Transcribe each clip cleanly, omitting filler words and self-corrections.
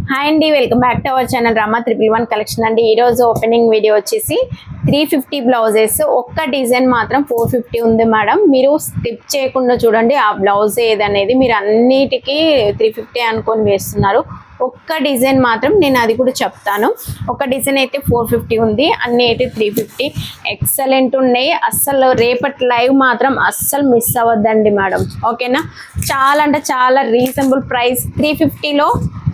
Hi అండి, welcome back to our channel Rama 111 collection అండి. ఈరోజు ఓపెనింగ్ వీడియో వచ్చేసి 350 బ్లౌజెస్. ఒక్క డిజైన్ మాత్రం 450 ఉంది మేడం. మీరు స్కిప్ చేయకుండా చూడండి ఆ బ్లౌజ్ ఏదనేది. మీరు అన్నిటికీ 350 అనుకొని వేస్తున్నారు. ఒక్క డిజైన్ మాత్రం నేను అది కూడా చెప్తాను. ఒక డిజైన్ అయితే 450 ఉంది, అన్ని అయితే 350. ఎక్సలెంట్ ఉన్నాయి. అస్సలు రేపటి లైవ్ మాత్రం అస్సలు మిస్ అవ్వద్దండి మేడం, ఓకేనా? చాలా అంటే చాలా రీజనబుల్ ప్రైస్. 350లో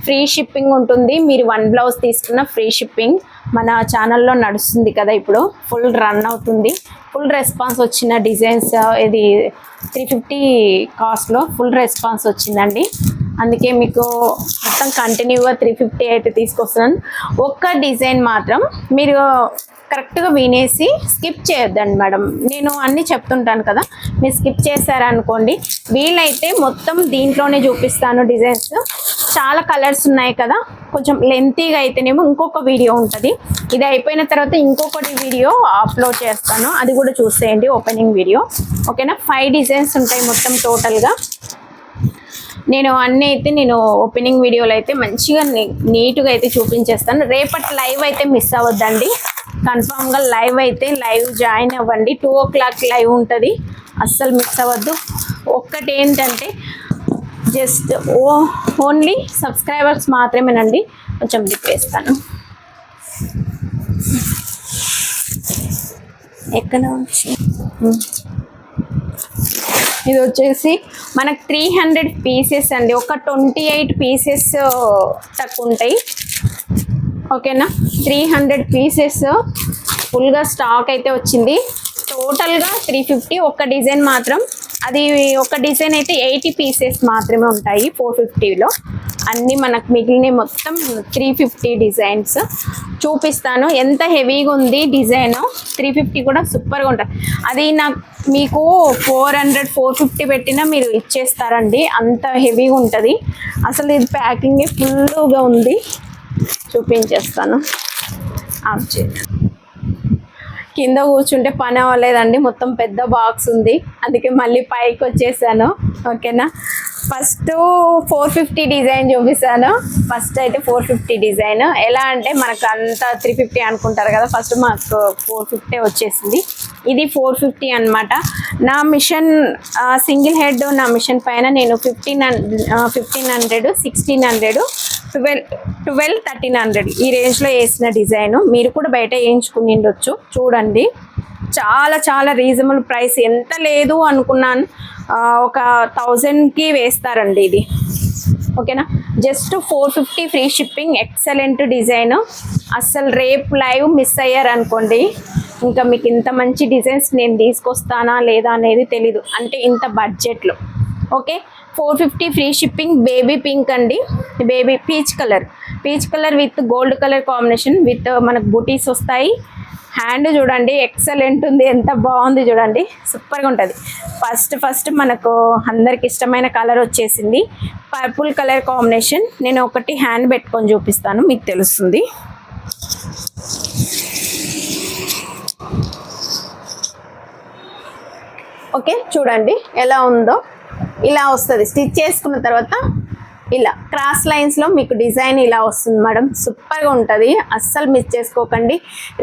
ఫ్రీ షిప్పింగ్ ఉంటుంది. మీరు 1 బ్లౌజ్ తీసుకున్న ఫ్రీ షిప్పింగ్ మన ఛానల్లో నడుస్తుంది కదా, ఇప్పుడు ఫుల్ రన్ అవుతుంది. ఫుల్ రెస్పాన్స్ వచ్చిన డిజైన్స్ ఇది 350 కాస్ట్లో ఫుల్ రెస్పాన్స్ వచ్చిందండి. అందుకే మీకు మొత్తం కంటిన్యూగా 350 అయితే తీసుకొస్తున్నాను. ఒక్క డిజైన్ మాత్రం మీరు కరెక్ట్గా వినేసి స్కిప్ చేయొద్దండి మేడం. నేను అన్నీ చెప్తుంటాను కదా, మీరు స్కిప్ చేశారనుకోండి. వీలైతే మొత్తం దీంట్లోనే చూపిస్తాను డిజైన్స్. చాలా కలర్స్ ఉన్నాయి కదా, కొంచెం లెంతీగా అయితేనేమో ఇంకొక వీడియో ఉంటుంది. ఇది అయిపోయిన తర్వాత ఇంకొకటి వీడియో అప్లోడ్ చేస్తాను, అది కూడా చూసేయండి ఓపెనింగ్ వీడియో, ఓకేనా? 5 డిజైన్స్ ఉంటాయి మొత్తం టోటల్గా. నేను అన్నీ అయితే నేను ఓపెనింగ్ వీడియోలో అయితే మంచిగా నీట్గా అయితే చూపించేస్తాను. రేపటి లైవ్ అయితే మిస్ అవ్వద్దండి. కన్ఫామ్గా లైవ్ అయితే లైవ్ జాయిన్ అవ్వండి. 2 o'clock లైవ్ ఉంటుంది, అస్సలు మిస్ అవ్వద్దు. ఒక్కటి ఏంటంటే జస్ట్ ఓన్లీ సబ్స్క్రైబర్స్ మాత్రమేనండి. కొంచెం తిప్పేస్తాను. ఎక్కడ వచ్చి ఇది వచ్చేసి మనకు 300 పీసెస్ అండి. ఒక 28 పీసెస్ తక్కువ ఉంటాయి, ఓకేనా? 300 పీసెస్ ఫుల్గా స్టాక్ అయితే వచ్చింది. టోటల్గా 350. ఒక్క డిజైన్ మాత్రం, అది ఒక డిజైన్ అయితే 80 పీసెస్ మాత్రమే ఉంటాయి 450లో. అన్నీ మనకు మిగిలిన మొత్తం 350 డిజైన్స్ చూపిస్తాను. ఎంత హెవీగా ఉంది డిజైన్. 350 కూడా సూపర్గా ఉంటుంది. అది నాకు మీకు 400 450 పెట్టినా మీరు ఇచ్చేస్తారండి, అంత హెవీగా ఉంటుంది. అసలు ఇది ప్యాకింగ్ ఫుల్గా ఉంది, చూపించేస్తాను. ఆఫ్ చేయండి. కింద కూర్చుంటే పని అవ్వలేదండి, మొత్తం పెద్ద బాక్స్ ఉంది, అందుకే మళ్ళీ పైకి వచ్చేసాను, ఓకేనా? ఫస్ట్ 450 డిజైన్ చూపిస్తాను. ఫస్ట్ అయితే 450 డిజైన్ ఎలా అంటే మనకు అంతా 350 అనుకుంటారు కదా, ఫస్ట్ మాకు 450 వచ్చేసింది. ఇది 450 అనమాట. నా మిషన్ సింగిల్ హెడ్, నా మిషన్ పైన నేను 1500 1600 12 1300 ఈ రేంజ్లో వేసిన డిజైన్. మీరు కూడా బయట వేయించుకుని ఉండొచ్చు, చూడండి. చాలా చాలా రీజనబుల్ ప్రైస్. ఎంత లేదు అనుకున్నాను, ఒక 1000కి వేస్తారండి ఇది, ఓకేనా? Just 450 free shipping. Excellent design. అస్సలు రేపు లైవ్ మిస్ అయ్యారనుకోండి, ఇంకా మీకు ఇంత మంచి డిజైన్స్ నేను తీసుకొస్తానా లేదా అనేది తెలీదు, అంటే ఇంత బడ్జెట్లో, okay? 450 free shipping. Baby pink అండి, baby peach colour with gold colour combination with మనకు బూటీస్ వస్తాయి. హ్యాండ్ చూడండి, ఎక్సలెంట్ ఉంది, ఎంత బాగుంది చూడండి, సూపర్గా ఉంటుంది. ఫస్ట్ మనకు అందరికి ఇష్టమైన కలర్ వచ్చేసింది, పర్పుల్ కలర్ కాంబినేషన్. నేను ఒకటి హ్యాండ్ పెట్టుకొని చూపిస్తాను, మీకు తెలుస్తుంది. ఓకే, చూడండి ఎలా ఉందో. ఇలా వస్తుంది స్టిచ్ చేసుకున్న తర్వాత, ఇలా క్రాస్ లైన్స్లో మీకు డిజైన్ ఇలా వస్తుంది మేడం, సూపర్గా ఉంటుంది. అస్సలు మిస్ చేసుకోకండి.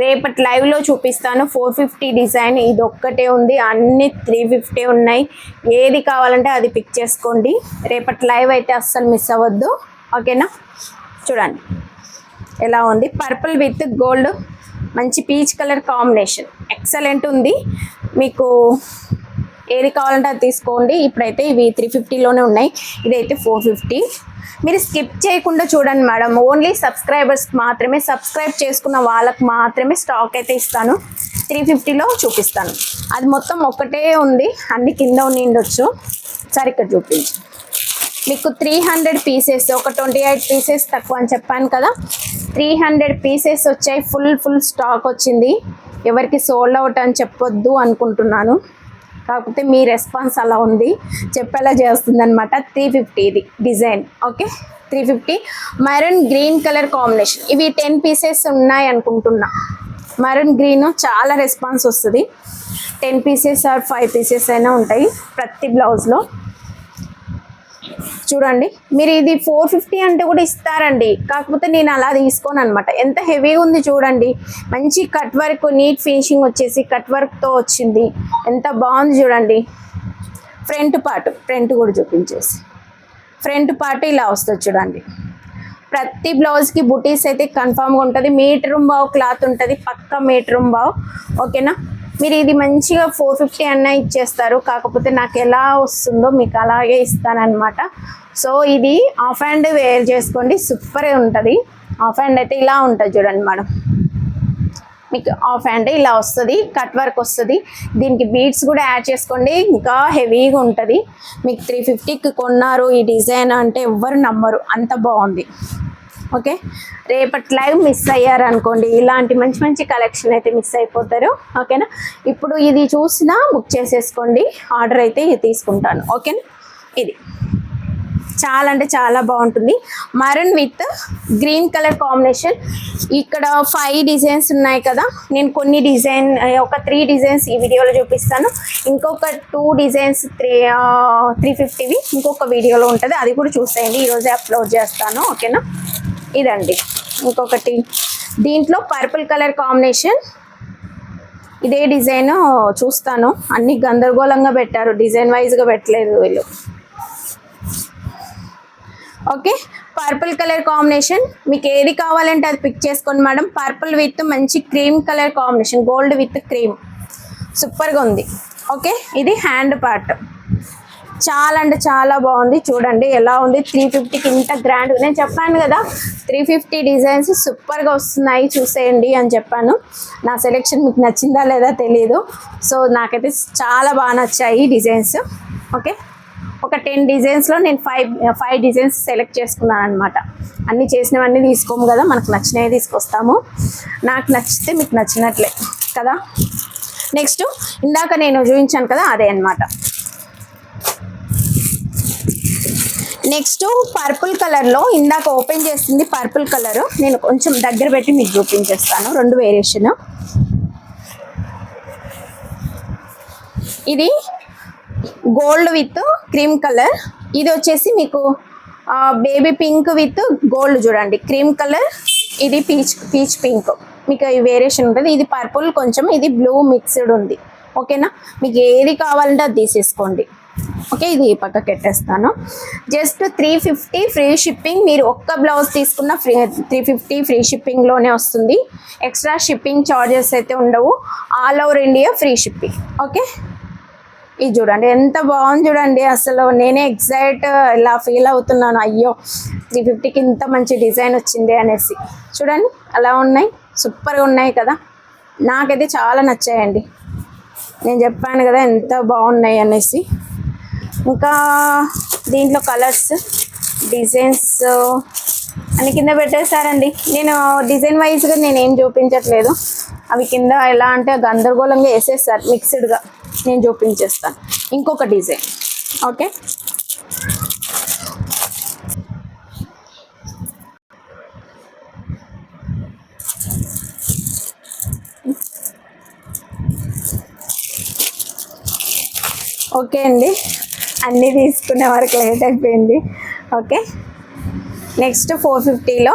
రేపటి లైవ్లో చూపిస్తాను 450 డిజైన్. ఇది ఒక్కటే ఉంది, అన్ని 350 ఉన్నాయి. ఏది కావాలంటే అది పిక్ చేసుకోండి. రేపటి లైవ్ అయితే అస్సలు మిస్ అవ్వద్దు, ఓకేనా? చూడండి ఎలా ఉంది, పర్పుల్ విత్ గోల్డ్, మంచి పీచ్ కలర్ కాంబినేషన్, ఎక్సలెంట్ ఉంది. మీకు ఏది కావాలంటే అది తీసుకోండి. ఇప్పుడైతే ఇవి 350లోనే ఉన్నాయి, ఇదైతే 450. మీరు స్కిప్ చేయకుండా చూడండి మేడం. ఓన్లీ సబ్స్క్రైబర్స్ మాత్రమే, సబ్స్క్రైబ్ చేసుకున్న వాళ్ళకి మాత్రమే స్టాక్ అయితే ఇస్తాను. 350లో చూపిస్తాను. అది మొత్తం ఒక్కటే ఉంది, అన్ని కింద ఉండొచ్చు. సరే ఇక్కడ చూపించు. మీకు 300 పీసెస్, ఒక 28 పీసెస్ తక్కువ అని చెప్పాను కదా, 300 పీసెస్ వచ్చాయి. ఫుల్ స్టాక్ వచ్చింది. ఎవరికి సోల్డ్ అవుట్ అని చెప్పొద్దు అనుకుంటున్నాను, కాకపోతే మీ రెస్పాన్స్ అలా ఉంది, చెప్పేలా చేస్తుంది అనమాట. 350 ఇది design, okay? 350. Maroon green colour combination. ఇవి 10 పీసెస్ ఉన్నాయి అనుకుంటున్నా. మెరూన్ గ్రీన్ చాలా రెస్పాన్స్ వస్తుంది. 10 పీసెస్ ఆర్ 5 పీసెస్ అయినా ఉంటాయి ప్రతి బ్లౌజ్లో. చూడండి. మీరు ఇది 450 అంటే కూడా ఇస్తారండి, కాకపోతే నేను అలా తీసుకోను అనమాట. ఎంత హెవీగా ఉంది చూడండి. మంచి కట్ వర్క్, నీట్ ఫినిషింగ్ వచ్చేసి కట్ వర్క్తో వచ్చింది. ఎంత బాగుంది చూడండి. ఫ్రంట్ కూడా చూపించేసి, ఫ్రంట్ పార్ట్ ఇలా వస్తుంది చూడండి. ప్రతి బ్లౌజ్కి బుటీస్ అయితే కన్ఫామ్గా ఉంటుంది. మీటర్ బావు క్లాత్ ఉంటుంది, పక్క మీటర్ బావు. ఓకేనా. మీరు ఇది మంచిగా 450 అన్న ఇచ్చేస్తారు, కాకపోతే నాకు ఎలా వస్తుందో మీకు అలాగే ఇస్తానన్నమాట. సో ఇది ఆఫ్ హ్యాండ్ వేర్ చేసుకోండి, సూపర్గా ఉంటుంది. ఆఫ్ హ్యాండ్ అయితే ఇలా ఉంటుంది చూడండి మేడం. మీకు ఆఫ్ హ్యాండ్ ఇలా వస్తుంది, కట్ వర్క్ వస్తుంది. దీనికి బీడ్స్ కూడా యాడ్ చేసుకోండి, ఇంకా హెవీగా ఉంటుంది. మీకు 350కి కొన్నారు ఈ డిజైన్ అంటే ఎవ్వరు నమ్మరు, అంత బాగుంది. ఓకే. రేపటి లైవ్ మిస్ అయ్యారు అనుకోండి, ఇలాంటి మంచి మంచి కలెక్షన్ అయితే మిస్ అయిపోతారు. ఓకేనా. ఇప్పుడు ఇది చూసినా బుక్ చేసేసుకోండి, ఆర్డర్ అయితే ఇది తీసుకుంటాను. ఓకేనా. ఇది చాలా అంటే చాలా బాగుంటుంది. Maroon with green colour combination. ఇక్కడ 5 డిజైన్స్ ఉన్నాయి కదా, నేను కొన్ని ఒక 3 డిజైన్స్ ఈ వీడియోలో చూపిస్తాను. ఇంకొక 2 డిజైన్స్ 350వి ఇంకొక వీడియోలో ఉంటుంది, అది కూడా చూసేయండి. ఈరోజే అప్లోడ్ చేస్తాను. ఓకేనా. ఇదండి ఇంకొకటి. దీంట్లో పర్పుల్ కలర్ కాంబినేషన్, ఇదే డిజైన్ చూస్తాను. అన్ని గందరగోళంగా పెట్టారు, డిజైన్ వైజ్గా పెట్టలేదు వీళ్ళు. ఓకే. పర్పుల్ కలర్ కాంబినేషన్, మీకు ఏది కావాలంటే అది పిక్ చేసుకోండి మేడం. పర్పుల్ విత్ మంచి cream colour combination, gold with cream, సూపర్గా ఉంది. ఓకే. ఇది హ్యాండ్ పార్ట్, చాలా అంటే చాలా బాగుంది. చూడండి ఎలా ఉంది. 350కి ఇంత గ్రాండ్. నేను చెప్పాను కదా 350 డిజైన్స్ సూపర్గా వస్తున్నాయి, చూసేయండి అని చెప్పాను. నా సెలెక్షన్ మీకు నచ్చిందా లేదా తెలియదు. సో నాకైతే చాలా బాగా నచ్చాయి డిజైన్స్. ఓకే. ఒక 10 డిజైన్స్లో నేను 5 డిజైన్స్ సెలెక్ట్ చేసుకున్నాను అనమాట. అన్నీ చేసినవన్నీ తీసుకోము కదా, మనకు నచ్చినవి తీసుకొస్తాము. నాకు నచ్చితే మీకు నచ్చినట్లే కదా. నెక్స్ట్ ఇందాక నేను చూపించాను కదా, అదే అనమాట. నెక్స్ట్ పర్పుల్ కలర్లో, ఇందాక ఓపెన్ చేసింది పర్పుల్ కలర్, నేను కొంచెం దగ్గర పెట్టి మీకు చూపించేస్తాను. 2 వేరియేషన్. ఇది గోల్డ్ విత్ క్రీమ్ కలర్, ఇది వచ్చేసి మీకు బేబీ పింక్ విత్ గోల్డ్ చూడండి, క్రీమ్ కలర్. ఇది పీచ్ పింక్, మీకు ఈ వేరియేషన్ ఉంటుంది. ఇది పర్పుల్ కొంచెం, ఇది బ్లూ మిక్స్డ్ ఉంది. ఓకేనా. మీకు ఏది కావాలంటే అది తీసేసుకోండి. ఓకే. ఇది పక్కకి పెట్టేస్తాను. Just 350 free shipping. మీరు ఒక్క బ్లౌజ్ తీసుకున్న 350 ఫ్రీ షిప్పింగ్లోనే వస్తుంది. ఎక్స్ట్రా షిప్పింగ్ ఛార్జెస్ అయితే ఉండవు. All over India free shipping. Okay. ఇది చూడండి ఎంత బాగుంది చూడండి. అసలు నేనే ఎగ్జైట్ ఇలా ఫీల్ అవుతున్నాను, అయ్యో 350కి ఇంత మంచి డిజైన్ వచ్చింది అనేసి. చూడండి అలా ఉన్నాయి, సూపర్గా ఉన్నాయి కదా. నాకైతే చాలా నచ్చాయండి, నేను చెప్పాను కదా ఎంత బాగున్నాయి అనేసి. ఇంకా దీంట్లో కలర్స్, డిజైన్స్ అన్ని కింద పెట్టేశారండి. నేను డిజైన్ వైజ్గా నేనేం చూపించట్లేదు, అవి కింద ఎలా అంటే గందరగోళంగా వేసేసారు మిక్స్డ్గా. నేను చూపించేస్తాను ఇంకొక డిజైన్. ఓకే. ఓకే అండి, అన్నీ తీసుకునే వరకు లేట్ అయిపోయింది. ఓకే. నెక్స్ట్ 450లో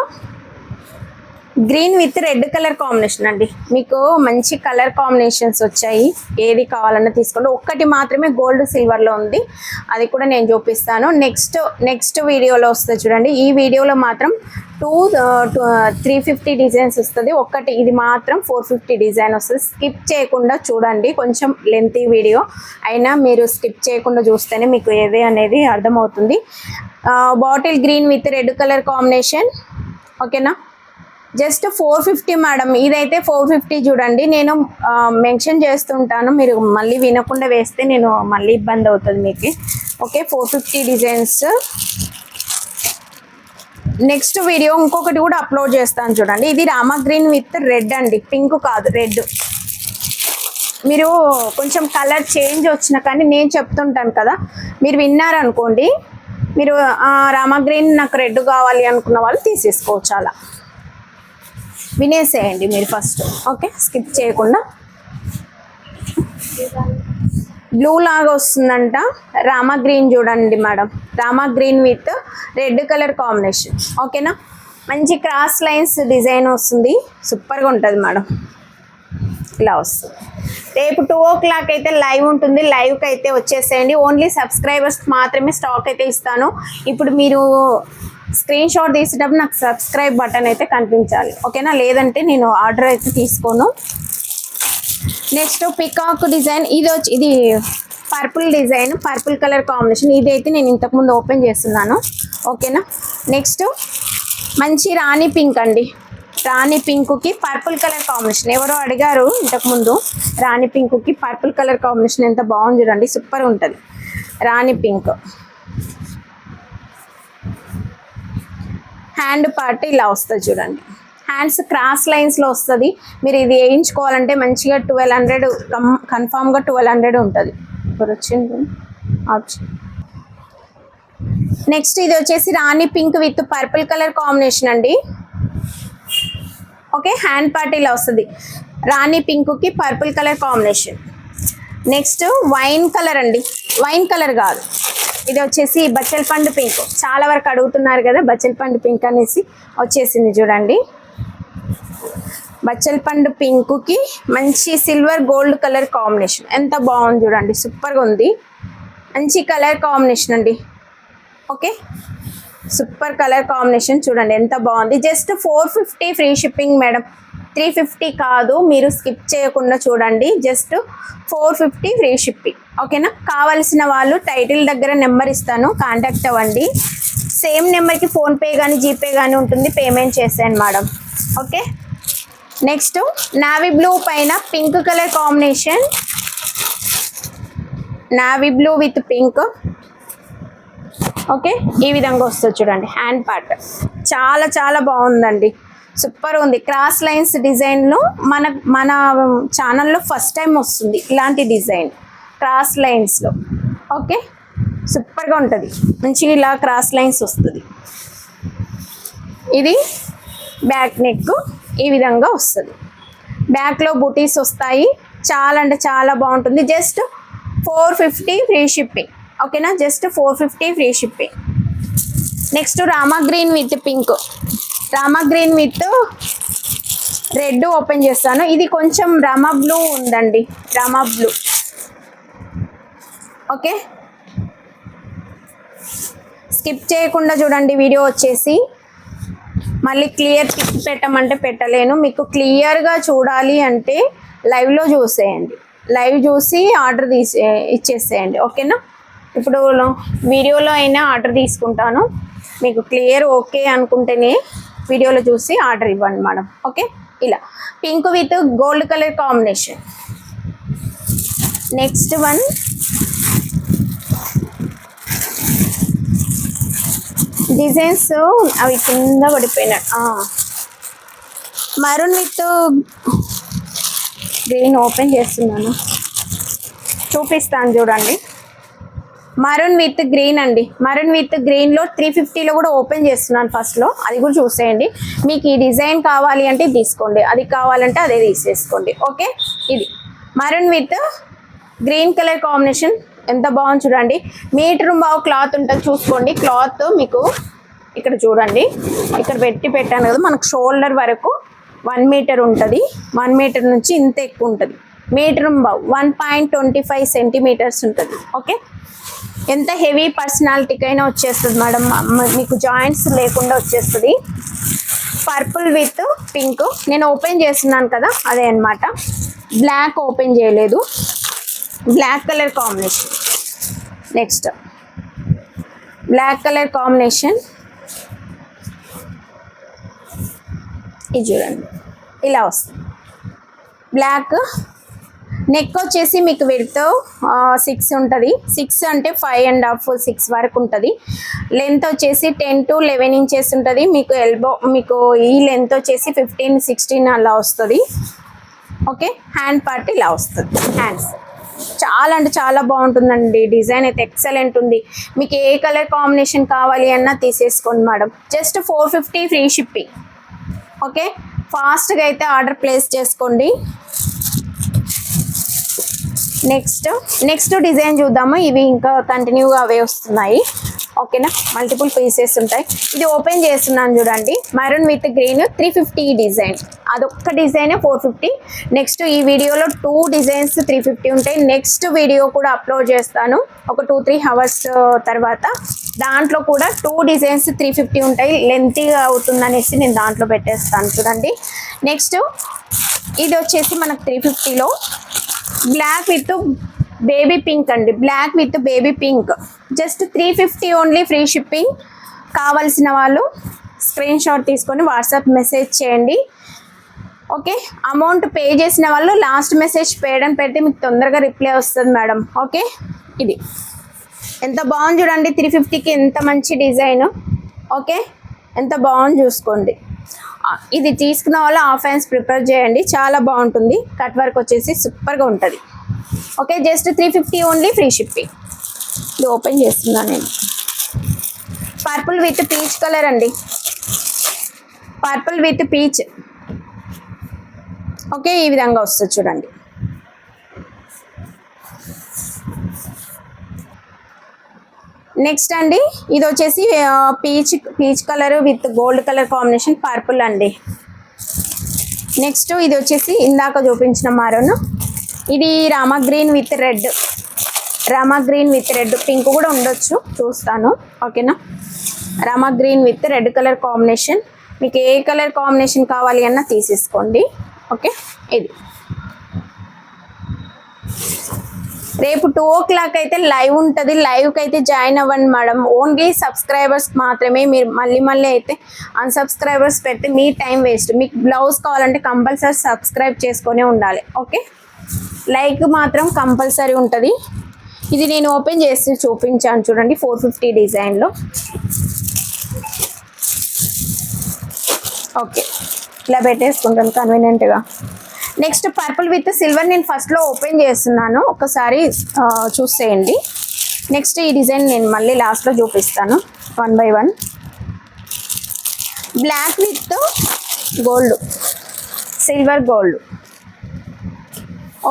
green with red colour combination అండి. మీకు మంచి కలర్ కాంబినేషన్స్ వచ్చాయి, ఏది కావాలన్నా తీసుకోండి. ఒక్కటి మాత్రమే గోల్డ్ సిల్వర్లో ఉంది, అది కూడా నేను చూపిస్తాను. నెక్స్ట్ వీడియోలో వస్తుంది చూడండి. ఈ వీడియోలో మాత్రం 350 డిజైన్స్ వస్తుంది, ఒక్కటి ఇది మాత్రం 450 డిజైన్ వస్తుంది. స్కిప్ చేయకుండా చూడండి, కొంచెం లెంతీ వీడియో అయినా మీరు స్కిప్ చేయకుండా చూస్తేనే మీకు ఏది అనేది అర్థమవుతుంది. Bottle green with red colour combination. ఓకేనా. జస్ట్ 450 మేడం, ఇదైతే 450 చూడండి. నేను మెన్షన్ చేస్తుంటాను, మీరు మళ్ళీ వినకుండా వేస్తే నేను మళ్ళీ ఇబ్బంది అవుతుంది మీకు. ఓకే. 450 డిజైన్స్. నెక్స్ట్ వీడియో ఇంకొకటి కూడా అప్లోడ్ చేస్తాను చూడండి. ఇది రామా గ్రీన్ విత్ రెడ్ అండి, పింక్ కాదు రెడ్. మీరు కొంచెం కలర్ చేంజ్ వచ్చినా కానీ నేను చెప్తుంటాను కదా, మీరు విన్నారనుకోండి, మీరు రామా గ్రీన్ నాకు రెడ్ కావాలి అనుకున్న వాళ్ళు తీసేసుకోవచ్చు. అలా వినేసేయండి మీరు ఫస్ట్. ఓకే. స్కిప్ చేయకుండా. బ్లూ లాగా వస్తుందంట. రామా గ్రీన్ చూడండి madam, Rama green with red colour combination. ఓకేనా, మంచి క్రాస్ లైన్స్ డిజైన్ వస్తుంది, సూపర్గా ఉంటుంది మేడం. ఇలా వస్తుంది. రేపు 2 o'clock అయితే లైవ్ ఉంటుంది, లైవ్కి అయితే వచ్చేసేయండి. ఓన్లీ సబ్స్క్రైబర్స్ మాత్రమే స్టాక్ అయితే ఇస్తాను. ఇప్పుడు మీరు స్క్రీన్ షాట్ తీసేటప్పుడు నాకు సబ్స్క్రైబ్ బటన్ అయితే కనిపించాలి, ఓకేనా, లేదంటే నేను ఆర్డర్ అయితే తీసుకోను. నెక్స్ట్ పికాక్ డిజైన్, ఇది purple design, purple colour combination. ఇది అయితే నేను ఇంతకుముందు ఓపెన్ చేస్తున్నాను, ఓకేనా. నెక్స్ట్ మంచి రాణి పింక్ అండి, రాణి పింక్కి పర్పుల్ కలర్ కాంబినేషన్. ఎవరో అడిగారు ఇంతకుముందు, రాణి పింక్కి పర్పుల్ కలర్ కాంబినేషన్ ఎంత బాగుంది చూడండి, సూపర్ ఉంటుంది. రాణి పింక్ హ్యాండ్ పార్ట్ ఇలా వస్తుంది చూడండి, హ్యాండ్స్ క్రాస్ లైన్స్లో వస్తుంది. మీరు ఇది వేయించుకోవాలంటే మంచిగా 1200, కన్ఫామ్గా 1200 ఉంటుంది. ఇప్పుడు వచ్చింది ఆప్షన్. నెక్స్ట్ ఇది వచ్చేసి rani pink with purple colour combination అండి. ఓకే, హ్యాండ్ పార్ట్ ఇలా వస్తుంది, రాణి పింక్కి purple colour combination. Next wine colour అండి, వైన్ కలర్ కాదు, ఇది వచ్చేసి బచ్చల పండు పింక్. చాలా వరకు అడుగుతున్నారు కదా బచ్చల పండు పింక్ అనేసి, వచ్చేసింది చూడండి. బచ్చల పండు పింక్కి మంచి సిల్వర్ గోల్డ్ కలర్ కాంబినేషన్, ఎంత బాగుంది చూడండి, సూపర్గా ఉంది. మంచి కలర్ కాంబినేషన్ అండి. ఓకే, సూపర్ కలర్ కాంబినేషన్ చూడండి ఎంత బాగుంది. జస్ట్ 450 ఫ్రీ షిప్పింగ్ మేడం, 350 కాదు, మీరు స్కిప్ చేయకుండా చూడండి. జస్ట్ 450 ఫ్రీ షిప్పింగ్, ఓకేనా. కావాల్సిన వాళ్ళు టైటిల్ దగ్గర నెంబర్ ఇస్తాను, కాంటాక్ట్ అవ్వండి. సేమ్ నెంబర్కి ఫోన్పే కానీ జీపే కానీ ఉంటుంది, పేమెంట్ చేసేయండి madam. Okay, next navy blue పైన pink colour combination, navy blue with pink. Okay, ఈ విధంగా వస్తుంది చూడండి హ్యాండ్ పార్ట్, చాలా చాలా బాగుందండి, సూపర్ ఉంది. క్రాస్ లైన్స్ డిజైన్లో మన ఛానల్లో ఫస్ట్ టైం వస్తుంది ఇలాంటి డిజైన్ క్రాస్ లైన్స్లో. ఓకే, సూపర్గా ఉంటుంది, మంచిగా ఇలా క్రాస్ లైన్స్ వస్తుంది. ఇది బ్యాక్ నెక్ ఈ విధంగా వస్తుంది, బ్యాక్లో బూటీస్ వస్తాయి, చాలా అంటే చాలా బాగుంటుంది. జస్ట్ 450 ఫ్రీ షిప్పింగ్, ఓకేనా, just 450 free shipping. Next Rama green with pink, Rama green with red open చేస్తాను. ఇది కొంచెం రామా బ్లూ ఉందండి, రామా బ్లూ. ఓకే, స్కిప్ చేయకుండా చూడండి వీడియో వచ్చేసి. మళ్ళీ క్లియర్ పిక్ పెట్టమంటే పెట్టలేను, మీకు క్లియర్గా చూడాలి అంటే లైవ్లో చూసేయండి, లైవ్ చూసి ఆర్డర్ ఇచ్చేసేయండి, ఓకేనా. ఇప్పుడు వీడియోలో అయినా ఆర్డర్ తీసుకుంటాను, మీకు క్లియర్ ఓకే అనుకుంటేనే వీడియోలో చూసి ఆర్డర్ ఇవ్వండి మేడం. ఓకే, ఇలా pink with gold colour combination. Next one designs అవి కింద పడిపోయినాయి. మరూన్ విత్ గ్రీన్ ఓపెన్ చేస్తున్నాను, చూపిస్తాను చూడండి. మరూన్ విత్ గ్రీన్ అండి, మరూన్ విత్ గ్రీన్లో 350లో కూడా ఓపెన్ చేస్తున్నాను ఫస్ట్లో, అది కూడా చూసేయండి. మీకు ఈ డిజైన్ కావాలి అంటే తీసుకోండి, అది కావాలంటే అదే తీసేసుకోండి. ఓకే, ఇది maroon with green colour combination ఎంత బాగుంది చూడండి. మీటర్ బావు క్లాత్ ఉంటుంది చూసుకోండి, క్లాత్ మీకు ఇక్కడ చూడండి, ఇక్కడ పెట్టాను కదా, మనకు షోల్డర్ వరకు 1 మీటర్ ఉంటుంది, 1 మీటర్ నుంచి ఇంత ఎక్కువ ఉంటుంది. మీటర్ బావు 1.25 సెంటీమీటర్స్ ఉంటుంది. ఓకే, ఎంత హెవీ పర్సనాలిటీకైనా వచ్చేస్తుంది మేడం, మీకు జాయింట్స్ లేకుండా వచ్చేస్తుంది. పర్పుల్ విత్ పింక్ నేను ఓపెన్ చేస్తున్నాను కదా, అదే అన్నమాట. బ్లాక్ ఓపెన్ చేయలేదు, black colour combination. Next black colour combination, ఇది చూడండి ఇలా వస్తుంది. బ్లాక్ నెక్ వచ్చేసి మీకు విడ్త్ 6 ఉంటుంది, 6 అంటే 5.5 6 వరకు ఉంటుంది. లెంత్ వచ్చేసి 10 to 11 ఇంచెస్ ఉంటుంది. మీకు ఎల్బో మీకు ఈ లెంత్ వచ్చేసి 15 16 అలా వస్తుంది. ఓకే, హ్యాండ్ పార్ట్ ఇలా వస్తుంది. హ్యాండ్స్ చాలా అంటే చాలా బాగుంటుందండి, డిజైన్ అయితే ఎక్సలెంట్ ఉంది. మీకు ఏ కలర్ కాంబినేషన్ కావాలి అన్నా తీసేసుకోండి madam. Just 450 free shipping. Okay, ఫాస్ట్గా అయితే ఆర్డర్ ప్లేస్ చేసుకోండి. నెక్స్ట్ డిజైన్ చూద్దాము. ఇవి ఇంకా కంటిన్యూగా అవే వస్తున్నాయి. ఓకేనా, మల్టిపుల్ పీసెస్ ఉంటాయి. ఇది ఓపెన్ చేస్తున్నాను చూడండి, మెరూన్ విత్ గ్రీన్ 350 డిజైన్. అదొక్క డిజైన్ 450. నెక్స్ట్ ఈ వీడియోలో 2 డిజైన్స్ 350 ఉంటాయి. నెక్స్ట్ వీడియో కూడా అప్లోడ్ చేస్తాను ఒక 2-3 అవర్స్ తర్వాత. దాంట్లో కూడా 2 డిజైన్స్ 350 ఉంటాయి. లెంతీగా అవుతుందనేసి నేను దాంట్లో పెట్టేస్తాను చూడండి. నెక్స్ట్ ఇది వచ్చేసి మనకు 350లో బ్లాక్ విత్ బేబీ పింక్ అండి. Black with baby pink just 350 only, free shipping. కావాల్సిన వాళ్ళు స్క్రీన్ షాట్ తీసుకొని వాట్సాప్ మెసేజ్ చేయండి. ఓకే, అమౌంట్ పే చేసిన వాళ్ళు లాస్ట్ మెసేజ్ పేడ్ అని పెడితే మీకు తొందరగా రిప్లై వస్తుంది మేడం. ఓకే, ఇది ఎంత బాగుంది చూడండి, 350కి ఎంత మంచి డిజైన్. ఓకే, ఎంత బాగుంది చూసుకోండి. ఇది తీసుకున్న వాళ్ళు హాఫ్ హ్యాండ్స్ ప్రిపేర్ చేయండి, చాలా బాగుంటుంది. కట్ వర్క్ వచ్చేసి సూపర్గా ఉంటుంది. Okay, just 350 only, free shipping. ఇది ఓపెన్ చేస్తున్నాను నేను. పర్పుల్ విత్ పీచ్ కలర్ అండి, పర్పుల్ విత్ పీచ్. ఓకే, ఈ విధంగా వస్తుంది చూడండి. నెక్స్ట్ అండి, ఇది వచ్చేసి peach colour with gold colour combination, purple అండి. నెక్స్ట్ ఇది వచ్చేసి ఇందాక చూపించిన మారోన్, ఇది Rama green with red. Rama green with red, pink కూడా ఉండొచ్చు, చూస్తాను. ఓకేనా, Rama green with red colour combination. మీకు ఏ కలర్ కాంబినేషన్ కావాలి అన్నా తీసేసుకోండి. ఓకే, ఇది రేపు 2 o'clock అయితే లైవ్ ఉంటుంది. లైవ్కి అయితే జాయిన్ అవ్వండి మేడం. ఓన్లీ సబ్స్క్రైబర్స్ మాత్రమే. మీరు మళ్ళీ అయితే అన్సబ్స్క్రైబర్స్ పెడితే మీ టైం వేస్ట్. మీకు బ్లౌజ్ కావాలంటే కంపల్సరీ సబ్స్క్రైబ్ చేసుకొని ఉండాలి. ఓకే, లైక్ మాత్రం కంపల్సరీ ఉంటుంది. ఇది నేను ఓపెన్ చేసి చూపించాను చూడండి, 450 డిజైన్లో. ఓకే, ఇలా పెట్టేసుకుంటాను కన్వీనియంట్గా. నెక్స్ట్ పర్పుల్ విత్ సిల్వర్, నేను ఫస్ట్లో ఓపెన్ చేస్తున్నాను, ఒకసారి చూసేయండి. నెక్స్ట్ ఈ డిజైన్ నేను మళ్ళీ లాస్ట్లో చూపిస్తాను 1 by 1. Black with gold, silver gold.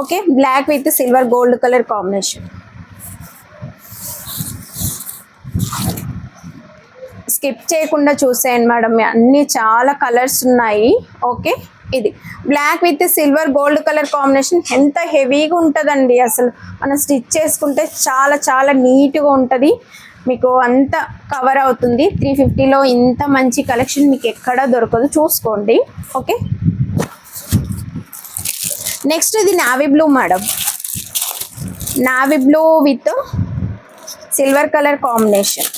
Okay, black with silver gold colour combination. Skip చేయకుండా చూసేయండి మేడం, అన్నీ చాలా కలర్స్ ఉన్నాయి. ఓకే, ఇది black with silver gold colour combination. ఎంత హెవీగా ఉంటుందండి, అసలు మనం స్టిచ్ చేసుకుంటే చాలా చాలా నీట్గా ఉంటుంది. మీకు అంత కవర్ అవుతుంది. 350లో ఇంత మంచి కలెక్షన్ మీకు ఎక్కడా దొరకదు, చూసుకోండి. ఓకే, నెక్స్ట్ ఇది navy blue madam, navy blue with silver colour combination.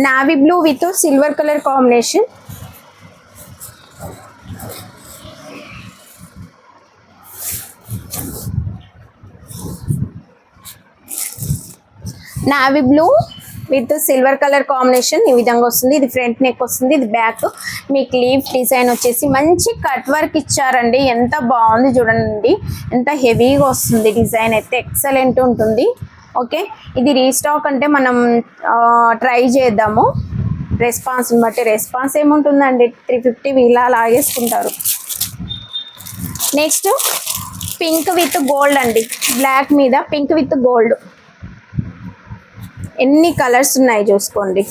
Navy blue with silver colour combination. Navy blue with silver colour combination ఈ విధంగా వస్తుంది. ఇది ఫ్రంట్ నెక్ వస్తుంది, ఇది బ్యాక్. మీకు లీఫ్ డిజైన్ వచ్చేసి మంచి కట్ వర్క్ ఇచ్చారండి, ఎంత బాగుంది చూడండి, ఎంత హెవీగా వస్తుంది. డిజైన్ అయితే ఎక్సలెంట్ ఉంటుంది. ఓకే, ఇది రీస్టాక్ అంటే మనం ట్రై చేద్దాము, రెస్పాన్స్ని బట్టి. రెస్పాన్స్ ఏముంటుందండి, 350 ఇలా లాగేసుకుంటారు. నెక్స్ట్ పింక్ విత్ గోల్డ్ అండి, బ్లాక్ మీద పింక్ విత్ గోల్డ్. ఎన్ని కలర్స్ ఉన్నాయి చూసుకోండి.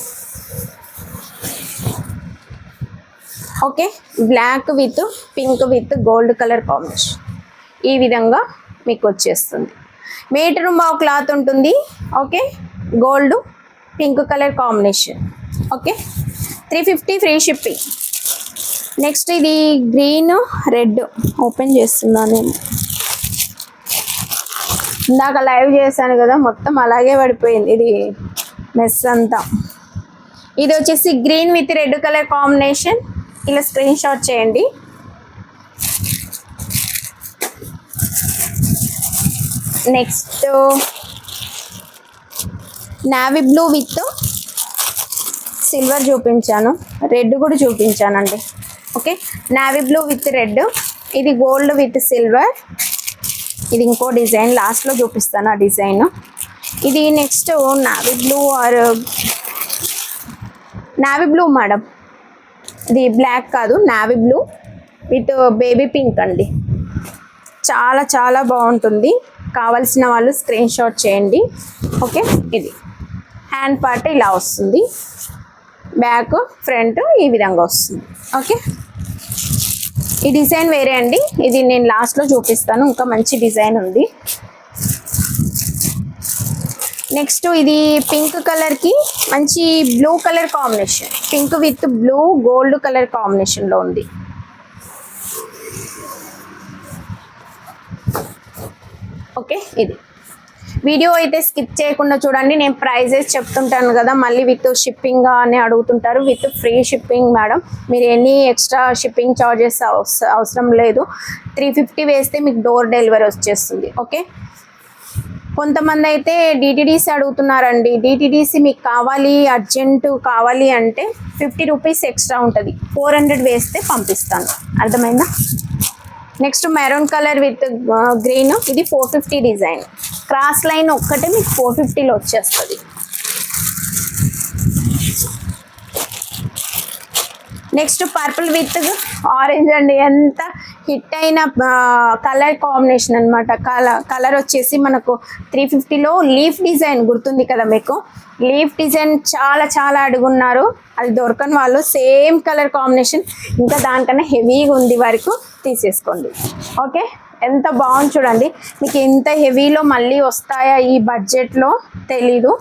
Okay, black with pink with gold colour combination ఈ విధంగా మీకు వచ్చేస్తుంది. మీటర్ బావు క్లాత్ ఉంటుంది. Okay, gold pink colour combination. Okay, 350 free shipping. Next ఇది గ్రీన్ రెడ్ ఓపెన్ చేస్తున్నాను నేను. ఇందాక లైవ్ చేశాను కదా, మొత్తం అలాగే పడిపోయింది ఇది మెస్ అంతా. ఇది వచ్చేసి green with red colour combination. ఇలా స్క్రీన్ షాట్ చేయండి. Next navy blue with silver చూపించాను, రెడ్ కూడా చూపించానండి. Okay, navy blue with red, ఇది గోల్డ్ విత్ సిల్వర్. ఇది ఇంకో డిజైన్ లాస్ట్లో చూపిస్తాను ఆ డిజైన్. ఇది next navy blue or navy blue madam, ఇది బ్లాక్ కాదు, navy blue with baby pink అండి. చాలా చాలా బాగుంటుంది. కావాల్సిన వాళ్ళు స్క్రీన్ షాట్ చేయండి. ఓకే, ఇది హ్యాండ్ పార్ట్ ఇలా వస్తుంది, బ్యాక్ ఫ్రంట్ ఈ విధంగా వస్తుంది. ఓకే, ఈ డిజైన్ వేరే అండి, ఇది నేను లాస్ట్లో చూపిస్తాను. ఇంకా మంచి డిజైన్ ఉంది. నెక్స్ట్ ఇది పింక్ కలర్కి మంచి blue colour combination, pink with blue gold colour కాంబినేషన్లో ఉంది. ఓకే, ఇది వీడియో అయితే స్కిప్ చేయకుండా చూడండి. నేను ప్రైజెస్ చెప్తుంటాను కదా, మళ్ళీ విత్ షిప్పింగ్ అని అడుగుతుంటారు. విత్ ఫ్రీ షిప్పింగ్ మేడం, మీరు ఎనీ ఎక్స్ట్రా షిప్పింగ్ ఛార్జెస్ అవసరం లేదు. 350 వేస్తే మీకు డోర్ డెలివరీ వచ్చేస్తుంది. ఓకే, కొంతమంది అయితే డిటిడిసి అడుగుతున్నారండి. డిటిడిసి మీకు కావాలి, అర్జెంటు కావాలి అంటే 50 రూపీస్ ఎక్స్ట్రా ఉంటుంది. 400 వేస్తే పంపిస్తాను. అర్థమైందా? Next maroon colour with green, ఇది 450 డిజైన్. క్రాస్ లైన్ ఒక్కటే మీకు 450లో వచ్చేస్తుంది. నెక్స్ట్ పర్పుల్ విత్ ఆరెంజ్ అండి, ఎంత హిట్ అయిన కలర్ కాంబినేషన్ అనమాట. కలర్ వచ్చేసి మనకు 350లో లీఫ్ డిజైన్ గుర్తుంది కదా మీకు, లీఫ్ డిజైన్ చాలా చాలా అడుగున్నారు. అది దొరకని వాళ్ళు సేమ్ కలర్ కాంబినేషన్ ఇంకా దానికన్నా హెవీగా ఉంది వరకు తీసేసుకోండి. ఓకే, ఎంత బాగుంది చూడండి. మీకు ఇంత హెవీలో మళ్ళీ వస్తాయా ఈ బడ్జెట్లో తెలీదు,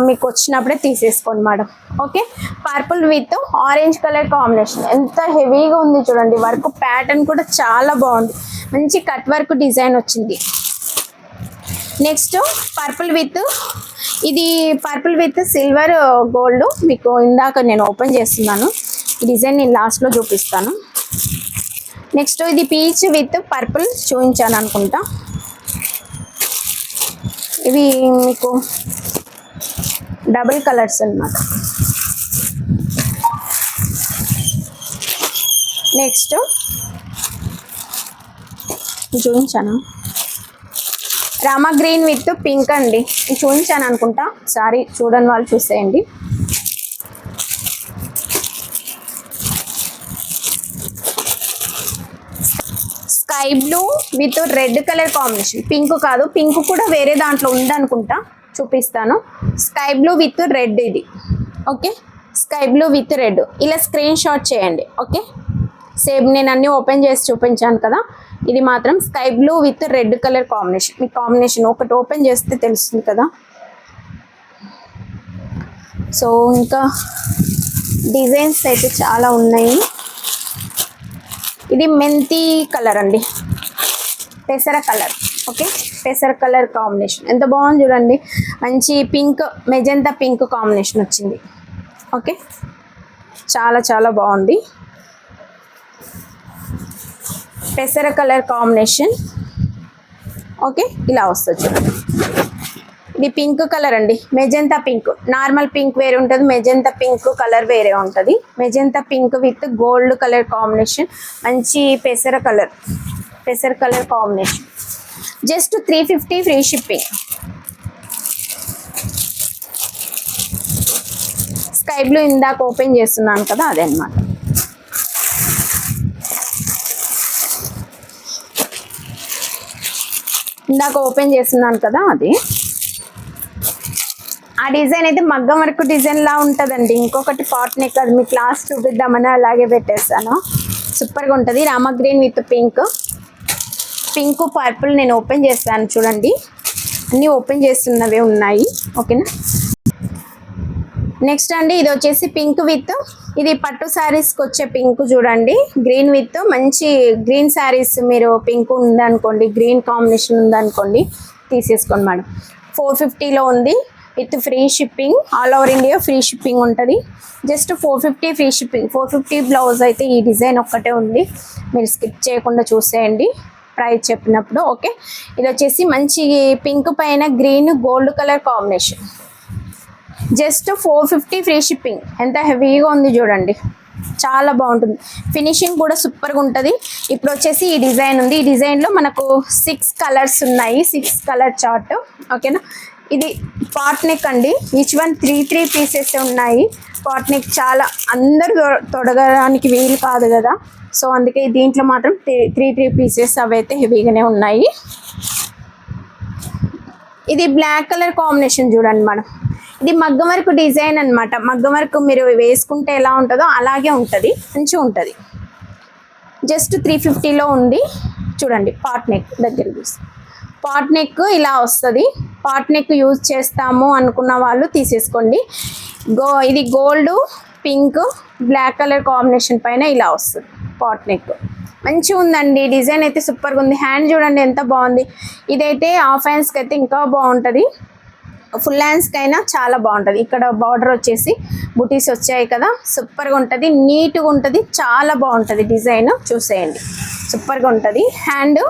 మీకు వచ్చినప్పుడే తీసేసుకోండి madam. Okay, purple with orange colour combination ఎంత హెవీగా ఉంది చూడండి. వర్క్ ప్యాటర్న్ కూడా చాలా బాగుంది, మంచి కట్ వర్క్ డిజైన్ వచ్చింది. నెక్స్ట్ పర్పుల్ విత్, ఇది పర్పుల్ విత్ సిల్వర్ గోల్డ్. మీకు ఇందాక నేను ఓపెన్ చేస్తున్నాను, ఈ డిజైన్ నేను లాస్ట్లో చూపిస్తాను. నెక్స్ట్ ఇది పీచ్ విత్ పర్పుల్ చూపించాను అనుకుంటా. ఇవి మీకు డబుల్ కలర్స్ అన్నమాట. నెక్స్ట్ చూపించాను రామా గ్రీన్ విత్ పింక్ అండి, చూపించాను అనుకుంటా. సారీ, చూడని వాళ్ళు చూసేయండి. Sky blue with red colour combination, pink కాదు, పింక్ కూడా వేరే దాంట్లో ఉందనుకుంటా, చూపిస్తాను. స్కై బ్లూ విత్ రెడ్ ఇది. Okay, sky blue with red, ఇలా స్క్రీన్ షాట్ చేయండి. ఓకే, సేమ్ నేను అన్నీ ఓపెన్ చేసి చూపించాను కదా, ఇది మాత్రం sky blue with red colour combination. Me combination ఒకటి ఓపెన్ చేస్తే తెలుస్తుంది కదా. సో ఇంకా డిజైన్స్ అయితే చాలా ఉన్నాయి. ఇది మెంతి కలర్ అండి, పెసర కలర్. ఓకే, పెసర కలర్ కాంబినేషన్ ఎంత బాగుంది చూడండి. మంచి పింక్, మెజంతా పింక్ కాంబినేషన్ వచ్చింది. ఓకే, చాలా చాలా బాగుంది. పెసర కలర్ కాంబినేషన్. ఓకే, ఇలా వస్తుంది చూడండి. ఇది పింక్ కలర్ అండి, మెజంతా పింక్. నార్మల్ పింక్ వేరే ఉంటుంది, మెజంతా పింక్ కలర్ వేరే ఉంటుంది. Magenta pink with gold colour combination, మంచి పెసర colour combination. Just 350 free shipping. Sky blue ఇందాక ఓపెన్ చేస్తున్నాను కదా, అదే అన్నమాట. ఇందాక ఓపెన్ చేస్తున్నాను కదా, అది ఆ డిజైన్ అయితే మగ్గం వర్క్ డిజైన్ లా ఉంటుందండి. ఇంకొకటి పాట్ నెక్, అది మీ క్లాస్ చూపిద్దామని అలాగే పెట్టేస్తాను. సూపర్గా ఉంటుంది. Rama green with pink, pink purple నేను ఓపెన్ చేస్తాను చూడండి. అన్నీ ఓపెన్ చేస్తున్నవే ఉన్నాయి. ఓకేనా, నెక్స్ట్ అండి ఇది వచ్చేసి పింక్ విత్, ఇది పట్టు శారీస్కి వచ్చే పింక్ చూడండి. గ్రీన్ విత్ మంచి గ్రీన్ శారీస్, మీరు పింక్ ఉందనుకోండి, గ్రీన్ కాంబినేషన్ ఉందనుకోండి, తీసేసుకోండి మేడం. 450లో ఉంది with free shipping. All over India free shipping ఉంటుంది. Just 450 free shipping. 450 బ్లౌజ్ అయితే ఈ డిజైన్ ఒక్కటే ఉంది, మీరు స్కిప్ చేయకుండా చూసేయండి ప్రైస్ చెప్పినప్పుడు. ఓకే, ఇది వచ్చేసి మంచి పింక్ పైన green gold colour combination. Just 450 free shipping. ఎంత హెవీగా ఉంది చూడండి, చాలా బాగుంటుంది. ఫినిషింగ్ కూడా సూపర్గా ఉంటుంది. ఇప్పుడు వచ్చేసి ఈ డిజైన్ ఉంది. ఈ డిజైన్లో మనకు 6 కలర్స్ ఉన్నాయి, 6 కలర్ చార్ట్. ఓకేనా, ఇది పాట్ నెక్ అండి. ఈచ్ వన్ 3 పీసెస్ ఉన్నాయి. పాట్ నెక్ చాలా అందరు తొడగడానికి వీలు కాదు కదా, సో అందుకే దీంట్లో మాత్రం 3 పీసెస్ అవైతే హెవీగానే ఉన్నాయి. ఇది బ్లాక్ కలర్ కాంబినేషన్ చూడండి మేడం. ఇది మగ్గం వర్క్ డిజైన్ అనమాట. మగ్గం వర్క్ మీరు వేసుకుంటే ఎలా ఉంటుందో అలాగే ఉంటుంది, మంచిగా ఉంటుంది. జస్ట్ 350లో ఉంది చూడండి. పాట్ నెక్ దగ్గర చూసి పాట్ నెక్ ఇలా వస్తుంది. పాట్ నెక్ యూజ్ చేస్తాము అనుకున్న వాళ్ళు తీసేసుకోండి. ఇది gold, pink, black colour combination పైన ఇలా వస్తుంది పాట్ నెక్. మంచిగా ఉందండి. డిజైన్ అయితే సూపర్గా ఉంది. హ్యాండ్ చూడండి ఎంత బాగుంది. ఇదైతే హాఫ్ హ్యాండ్స్కి అయితే ఇంకా బాగుంటుంది, ఫుల్ హ్యాండ్స్కి అయినా చాలా బాగుంటుంది. ఇక్కడ బార్డర్ వచ్చేసి బుటీస్ వచ్చాయి కదా, సూపర్గా ఉంటుంది, నీట్గా ఉంటుంది, చాలా బాగుంటుంది. డిజైన్ చూసేయండి, సూపర్గా ఉంటుంది. హ్యాండ్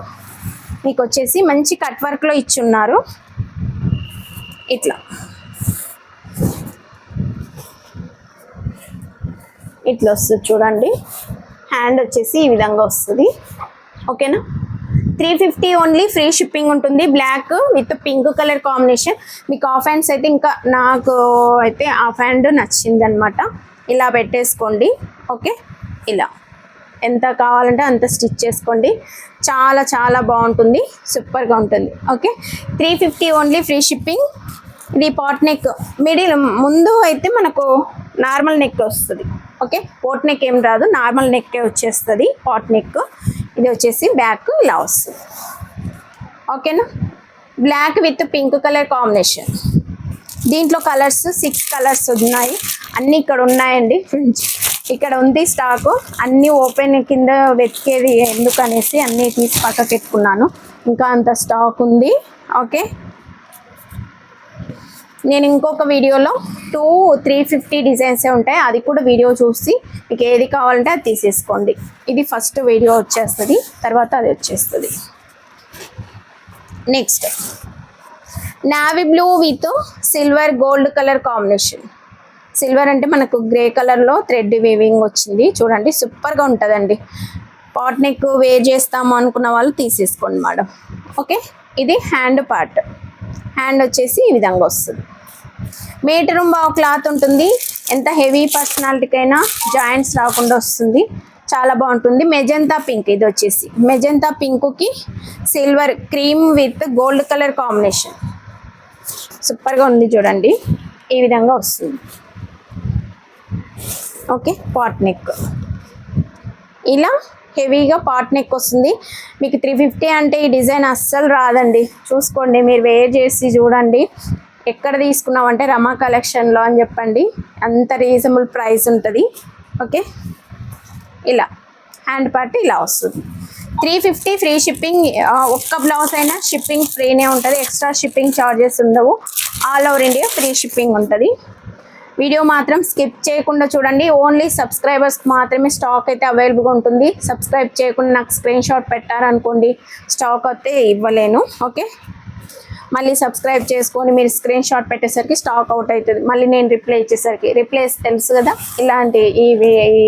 మీకు వచ్చేసి మంచి కట్ వర్క్లో ఇచ్చున్నారు. ఇట్లా ఇట్లా వస్తుంది చూడండి. హ్యాండ్ వచ్చేసి ఈ విధంగా వస్తుంది. ఓకేనా, 350 ఓన్లీ. ఫ్రీ షిప్పింగ్ ఉంటుంది. Black with pink colour combination. మీకు హాఫ్ హ్యాండ్స్ అయితే ఇంకా నాకు అయితే హాఫ్ హ్యాండ్ నచ్చింది అనమాట. ఇలా పెట్టేసుకోండి. ఓకే, ఇలా ఎంత కావాలంటే అంత స్టిచ్ చేసుకోండి. చాలా చాలా బాగుంటుంది, సూపర్గా ఉంటుంది. Okay, 350 only. Free shipping. ఇది పాట్ నెక్. మిడిల్ ముందు అయితే మనకు నార్మల్ నెక్ వస్తుంది. ఓకే, పోట్ నెక్ ఏం రాదు, నార్మల్ నెక్కే వచ్చేస్తుంది పాట్ నెక్. ఇది వచ్చేసి బ్యాక్ ఇలా వస్తుంది. ఓకేనా, black with pink colour combination. దీంట్లో కలర్స్ 6 కలర్స్ ఉన్నాయి. అన్నీ ఇక్కడ ఉన్నాయండి. ఇక్కడ ఉంది స్టాకు. అన్నీ ఓపెన్ కింద వెతికేది ఎందుకనేసి అన్నీ తీసి పక్కకు పెట్టుకున్నాను. ఇంకా అంత స్టాక్ ఉంది. ఓకే, నేను ఇంకొక వీడియోలో 350 డిజైన్సే ఉంటాయి, అది కూడా వీడియో చూసి మీకు ఏది కావాలంటే అది తీసేసుకోండి. ఇది ఫస్ట్ వీడియో వచ్చేస్తుంది, తర్వాత అది వచ్చేస్తుంది. Next navy blue with silver gold colour combination. Silver అంటే మనకు గ్రే కలర్లో థ్రెడ్ వీవింగ్ వచ్చింది చూడండి, సూపర్గా ఉంటుందండి. పాట్ నెక్ వేర్ చేస్తాము అనుకున్న వాళ్ళు తీసేసుకోండి మేడం. ఓకే, ఇది హ్యాండ్ పార్ట్. హ్యాండ్ వచ్చేసి ఈ విధంగా వస్తుంది. మీటర్ బాగా క్లాత్ ఉంటుంది. ఎంత హెవీ పర్సనాలిటీకైనా జాయింట్స్ రాకుండా వస్తుంది, చాలా బాగుంటుంది. Magenta pink. ఇది వచ్చేసి మెజంతా పింక్కి silver cream with gold colour combination. సూపర్గా ఉంది చూడండి, ఈ విధంగా వస్తుంది. ఓకే, పాట్ నెక్ ఇలా హెవీగా పాట్ నెక్ వస్తుంది. మీకు 350 అంటే ఈ డిజైన్ అస్సలు రాదండి. చూసుకోండి, మీరు వేర్ చేసి చూడండి. ఎక్కడ తీసుకున్నామంటే రమా కలెక్షన్లో అని చెప్పండి, అంత రీజనబుల్ ప్రైస్ ఉంటుంది. ఓకే, ఇలా హ్యాండ్ పార్ట్ ఇలా వస్తుంది. 350 ఫ్రీ షిప్పింగ్. ఒక్క బ్లౌజ్ అయినా షిప్పింగ్ ఫ్రీనే ఉంటుంది, ఎక్స్ట్రా షిప్పింగ్ ఛార్జెస్ ఉండవు. All over India free shipping ఉంటుంది. వీడియో మాత్రం స్కిప్ చేయకుండా చూడండి. ఓన్లీ సబ్స్క్రైబర్స్కి మాత్రమే స్టాక్ అయితే అవైలబుల్గా ఉంటుంది. సబ్స్క్రైబ్ చేయకుండా నాకు స్క్రీన్ షాట్ పెట్టారనుకోండి, స్టాక్ అయితే ఇవ్వలేను. ఓకే, మళ్ళీ సబ్స్క్రైబ్ చేసుకొని మీరు స్క్రీన్ షాట్ పెట్టేసరికి స్టాక్ అవుట్ అవుతుంది. మళ్ళీ నేను రిప్లై ఇచ్చేసరికి రిప్లైస్ తెలుసు కదా,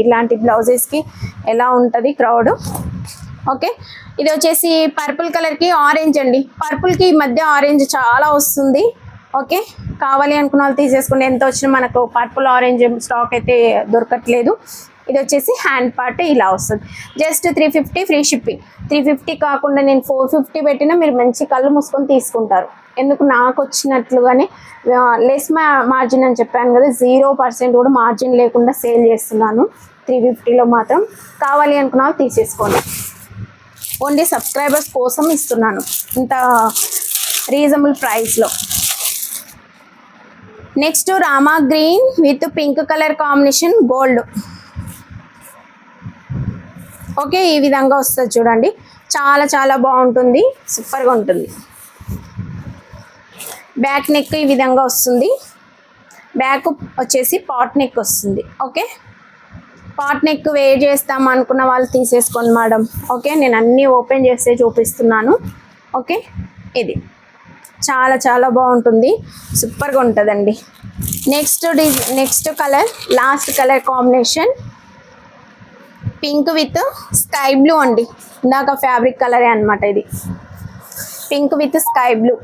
ఇలాంటి బ్లౌజెస్కి ఎలా ఉంటుంది క్రౌడ్. ఓకే, ఇది వచ్చేసి పర్పుల్ కలర్కి ఆరెంజ్ అండి. పర్పుల్కి ఈ మధ్య ఆరెంజ్ చాలా వస్తుంది. ఓకే, కావాలి అనుకున్న వాళ్ళు తీసేసుకుంటే ఎంత వచ్చినా మనకు పర్పుల్ ఆరెంజ్ స్టాక్ అయితే దొరకట్లేదు. ఇది వచ్చేసి హ్యాండ్ పార్ట్ ఇలా వస్తుంది. Just 350 free shipping. 350 కాకుండా నేను 450 పెట్టినా మీరు మంచి కళ్ళు మూసుకొని తీసుకుంటారు. ఎందుకు, నాకు వచ్చినట్లుగానే లెస్ మార్జిన్ అని చెప్పాను కదా, 0% కూడా మార్జిన్ లేకుండా సేల్ చేస్తున్నాను. 350లో మాత్రం కావాలి అనుకున్న వాళ్ళు తీసేసుకోండి. ఓన్లీ సబ్స్క్రైబర్స్ కోసం ఇస్తున్నాను ఇంత రీజనబుల్ ప్రైస్లో. Next Rama green with pink colour combination gold. Okay, ఈ విధంగా వస్తుంది చూడండి, చాలా చాలా బాగుంటుంది, సూపర్గా ఉంటుంది. బ్యాక్ నెక్ ఈ విధంగా వస్తుంది. బ్యాక్ వచ్చేసి పాట్ నెక్ వస్తుంది. ఓకే, పాట్ నెక్ వేర్ చేస్తాం అనుకున్న వాళ్ళు తీసేసుకోండి మేడం. ఓకే, నేను అన్నీ ఓపెన్ చేస్తే చూపిస్తున్నాను. ఓకే, ఇది చాలా చాలా బాగుంటుంది, సూపర్గా ఉంటుందండి. Next colour, last colour combination pink with sky blue అండి. ఇందాక ఫ్యాబ్రిక్ కలరే అనమాట ఇది, పింక్ విత్ స్కై బ్లూ.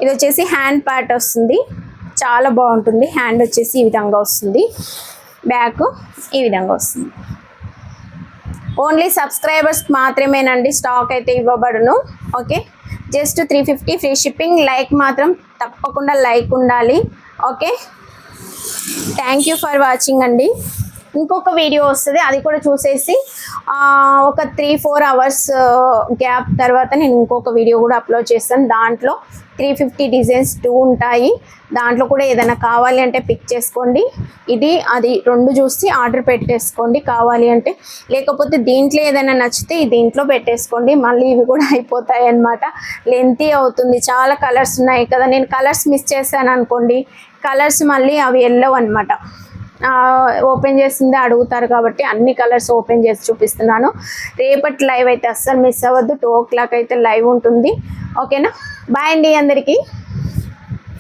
ఇది వచ్చేసి హ్యాండ్ పార్ట్ వస్తుంది, చాలా బాగుంటుంది. హ్యాండ్ వచ్చేసి ఈ విధంగా వస్తుంది, బ్యాక్ ఈ విధంగా వస్తుంది. ఓన్లీ సబ్స్క్రైబర్స్ మాత్రమేనండి స్టాక్ అయితే ఇవ్వబడును. Okay, just 350 free shipping. Like మాత్రం తప్పకుండా లైక్ ఉండాలి. Okay, thank you for watching అండి. ఇంకొక వీడియో వస్తుంది, అది కూడా చూసేసి ఒక 3-4 అవర్స్ గ్యాప్ తర్వాత నేను ఇంకొక వీడియో కూడా అప్లోడ్ చేస్తాను. దాంట్లో 350 డిజైన్స్ 2 ఉంటాయి. దాంట్లో కూడా ఏదైనా కావాలి అంటే పిక్ చేసుకోండి. ఇది అది 2 చూసి ఆర్డర్ పెట్టేసుకోండి కావాలి అంటే. లేకపోతే దీంట్లో ఏదైనా నచ్చితే దీంట్లో పెట్టేసుకోండి. మళ్ళీ ఇవి కూడా అయిపోతాయి అన్నమాట, లెంతీ అవుతుంది. చాలా కలర్స్ ఉన్నాయి కదా, నేను కలర్స్ మిస్ చేశాను అనుకోండి, కలర్స్ మళ్ళీ అవి వెళ్ళవు అనమాట. ఓపెన్ చేసిందే అడుగుతారు కాబట్టి అన్ని కలర్స్ ఓపెన్ చేసి చూపిస్తున్నాను. రేపటి లైవ్ అయితే అస్సలు మిస్ అవ్వద్దు, 2 o'clock అయితే లైవ్ ఉంటుంది. ఓకేనా, బాయ్ అండి అందరికీ.